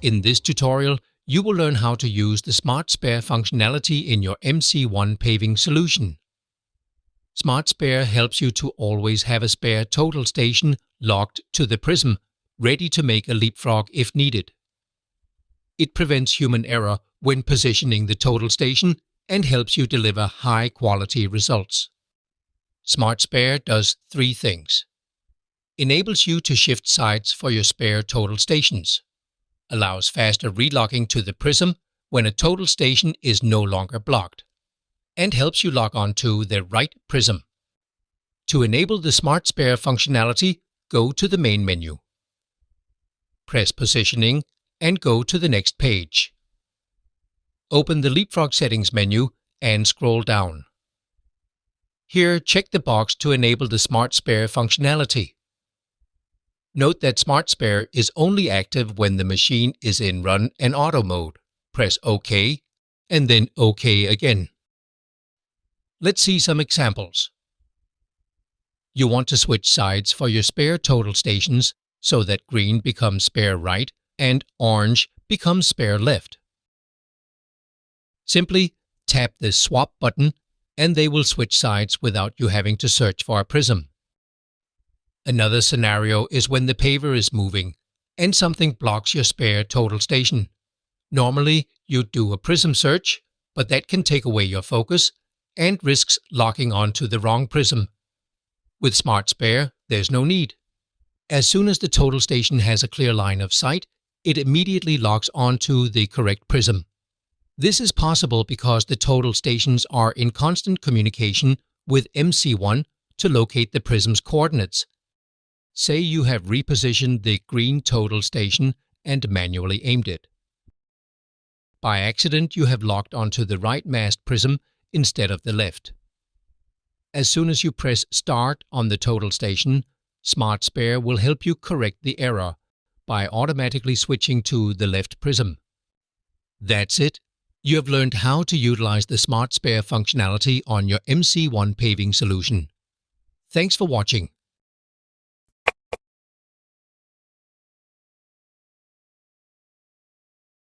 In this tutorial, you will learn how to use the Smart Spare functionality in your MC1 paving solution. Smart Spare helps you to always have a spare total station locked to the prism, ready to make a leapfrog if needed. It prevents human error when positioning the total station and helps you deliver high-quality results. Smart Spare does three things. Enables you to shift sides for your spare total stations. Allows faster relocking to the prism when a total station is no longer blocked. And helps you lock onto the right prism. To enable the Smart Spare functionality, go to the main menu. Press Positioning and go to the next page. Open the Leapfrog Settings menu and scroll down. Here, check the box to enable the Smart Spare functionality. Note that Smart Spare is only active when the machine is in Run and Auto mode. Press OK and then OK again. Let's see some examples. You want to switch sides for your spare total stations so that green becomes spare right and orange becomes spare left. Simply tap the Swap button and they will switch sides without you having to search for a prism. Another scenario is when the paver is moving and something blocks your spare total station. Normally, you'd do a prism search, but that can take away your focus and risks locking onto the wrong prism. With Smart Spare, there's no need. As soon as the total station has a clear line of sight, it immediately locks onto the correct prism. This is possible because the total stations are in constant communication with MC1 to locate the prism's coordinates. Say you have repositioned the green total station and manually aimed it. By accident, you have locked onto the right masked prism instead of the left. As soon as you press Start on the total station, Smart Spare will help you correct the error by automatically switching to the left prism. That's it. You have learned how to utilize the Smart Spare functionality on your MC1 paving solution. Thanks for watching.